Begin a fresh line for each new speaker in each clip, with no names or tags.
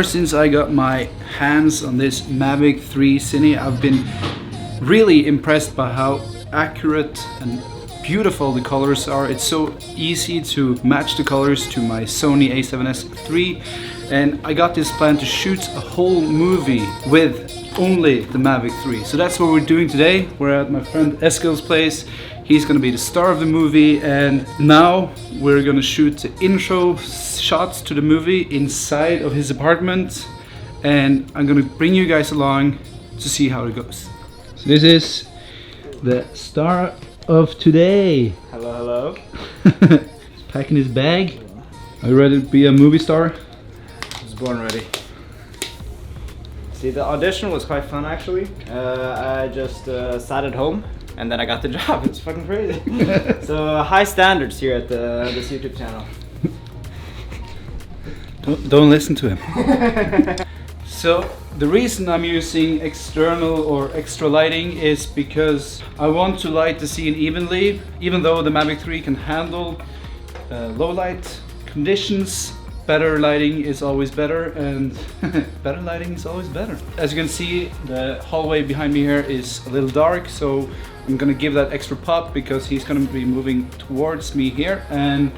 ever since I got my hands on this Mavic 3 Cine, I've been really impressed by how accurate and beautiful the colors are. It's so easy to match the colors to my Sony a7S III, and I got this plan to shoot a whole movie with only the Mavic 3. So that's what we're doing today. We're at my friend Eskil's place. He's gonna be the star of the movie, and now we're gonna shoot the intro shots to the movie inside of his apartment, and I'm gonna bring you guys along to see how it goes. So this is the star of today.
Hello, hello.
He's packing his bag. Are you ready to be a movie star?
I was born ready. See, the audition was quite fun actually. I just sat at home and then I got the job. It's fucking crazy. So high standards here at this YouTube channel.
Don't listen to him. So the reason I'm using external or extra lighting is because I want to light the scene evenly. Even though the Mavic 3 can handle low light conditions, better lighting is always better, and better lighting is always better. As you can see, the hallway behind me here is a little dark, so I'm gonna give that extra pop because he's gonna be moving towards me here, and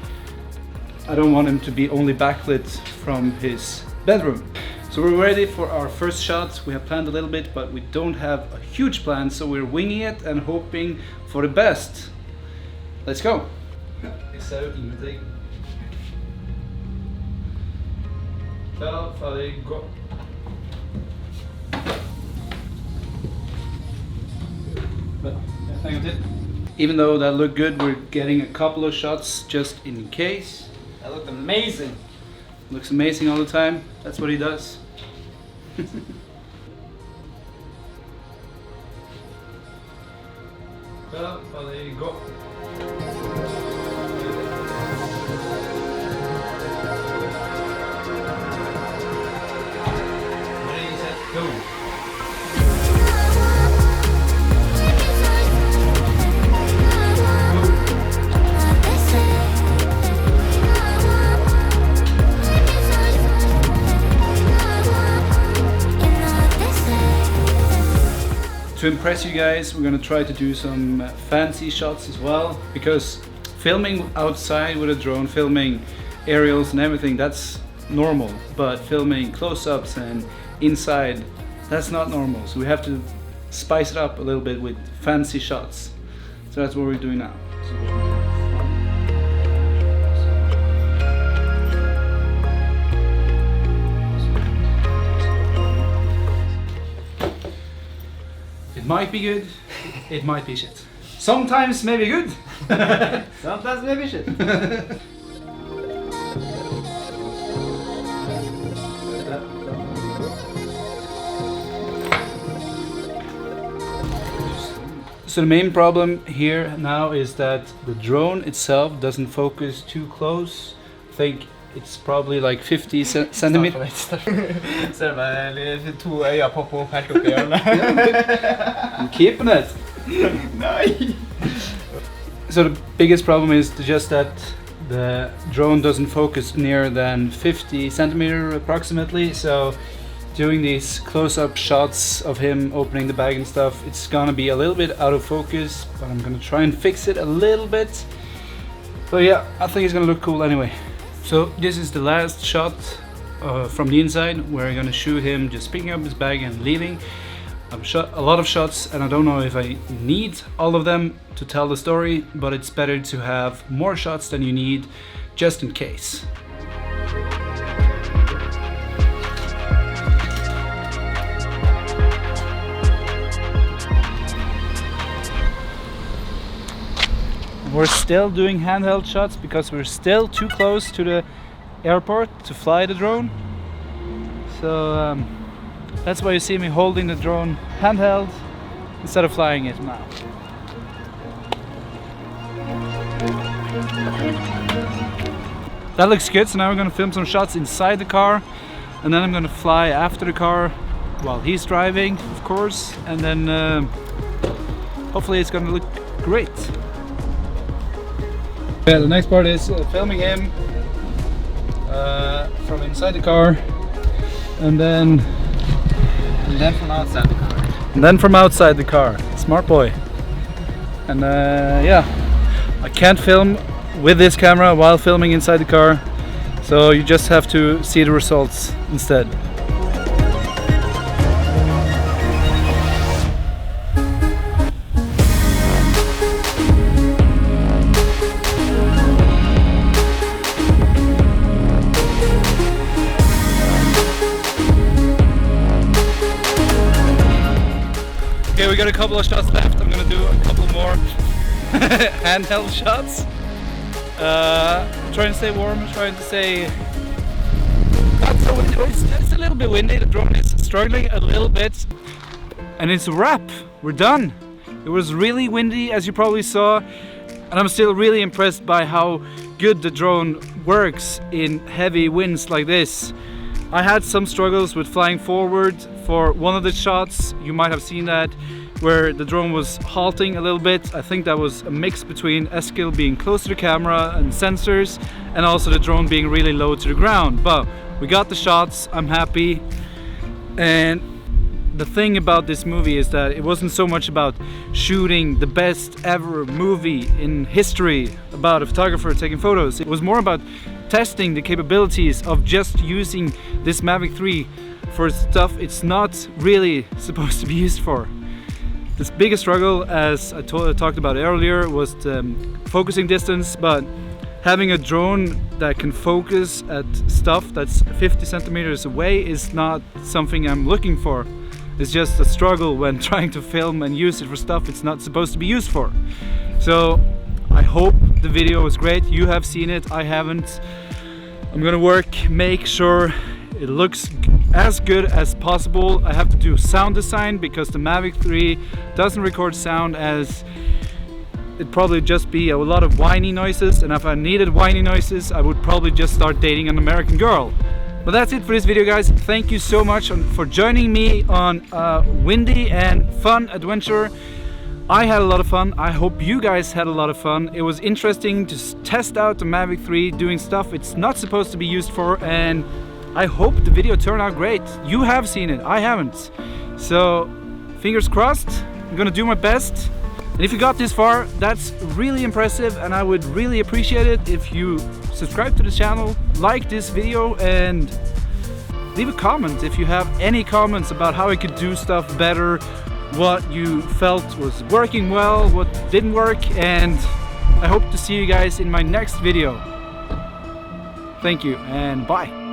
I don't want him to be only backlit from his bedroom. So we're ready for our first shot. We have planned a little bit, but we don't have a huge plan, so we're winging it and hoping for the best. Let's go! Go. Even though that looked good, we're getting a couple of shots just in case.
That looked amazing.
Looks amazing all the time. That's what he does. Go. Go. To impress you guys, we're gonna try to do some fancy shots as well, because filming outside with a drone, filming aerials and everything, that's normal, but filming close-ups and inside, that's not normal. So we have to spice it up a little bit with fancy shots. So that's what we're doing now. It might be good, it might be shit. Sometimes maybe good.
Sometimes maybe shit.
So the main problem here now is that the drone itself doesn't focus too close. I think it's probably like 50 centimeters. I'm keeping it. So the biggest problem is just that the drone doesn't focus nearer than 50 centimeters approximately. So doing these close-up shots of him opening the bag and stuff, it's gonna be a little bit out of focus, but I'm gonna try and fix it a little bit. So yeah, I think it's gonna look cool anyway. So this is the last shot from the inside. We're gonna shoot him just picking up his bag and leaving. I've shot a lot of shots and I don't know if I need all of them to tell the story, but it's better to have more shots than you need just in case. We're still doing handheld shots because we're still too close to the airport to fly the drone. So that's why you see me holding the drone handheld instead of flying it now. That looks good, so now we're gonna film some shots inside the car, and then I'm gonna fly after the car while he's driving, of course, and then hopefully it's gonna look great. Yeah, the next part is filming him from inside the car. and then
from outside the car.
And then from outside the car. Smart boy. And yeah, I can't film with this camera while filming inside the car, so you just have to see the results instead. Okay, we got a couple of shots left. I'm gonna do a couple more handheld shots. I'm trying to stay warm, I'm trying to say not so windy. It's a little bit windy, the drone is struggling a little bit. And it's a wrap, we're done. It was really windy, as you probably saw, and I'm still really impressed by how good the drone works in heavy winds like this. I had some struggles with flying forward for one of the shots. You might have seen that, where the drone was halting a little bit. I think that was a mix between Eskil being close to the camera and sensors, and also the drone being really low to the ground. But we got the shots, I'm happy. And the thing about this movie is that it wasn't so much about shooting the best ever movie in history about a photographer taking photos. It was more about testing the capabilities of just using this Mavic 3 for stuff it's not really supposed to be used for. This biggest struggle, as I talked about earlier, was the focusing distance, but having a drone that can focus at stuff that's 50 centimeters away is not something I'm looking for. It's just a struggle when trying to film and use it for stuff it's not supposed to be used for. So I hope the video was great. You have seen it, I haven't. I'm gonna make sure it looks as good as possible. I have to do sound design because the Mavic 3 doesn't record sound, as it'd probably just be a lot of whiny noises, and if I needed whiny noises I would probably just start dating an American girl. But that's it for this video, guys. Thank you so much for joining me on a windy and fun adventure. I had a lot of fun. I hope you guys had a lot of fun. It was interesting to test out the Mavic 3 doing stuff it's not supposed to be used for, and I hope the video turned out great. You have seen it, I haven't. So fingers crossed, I'm gonna do my best. And if you got this far, that's really impressive, and I would really appreciate it if you subscribe to the channel, like this video, and leave a comment if you have any comments about how I could do stuff better, what you felt was working well, what didn't work, and I hope to see you guys in my next video. Thank you and bye.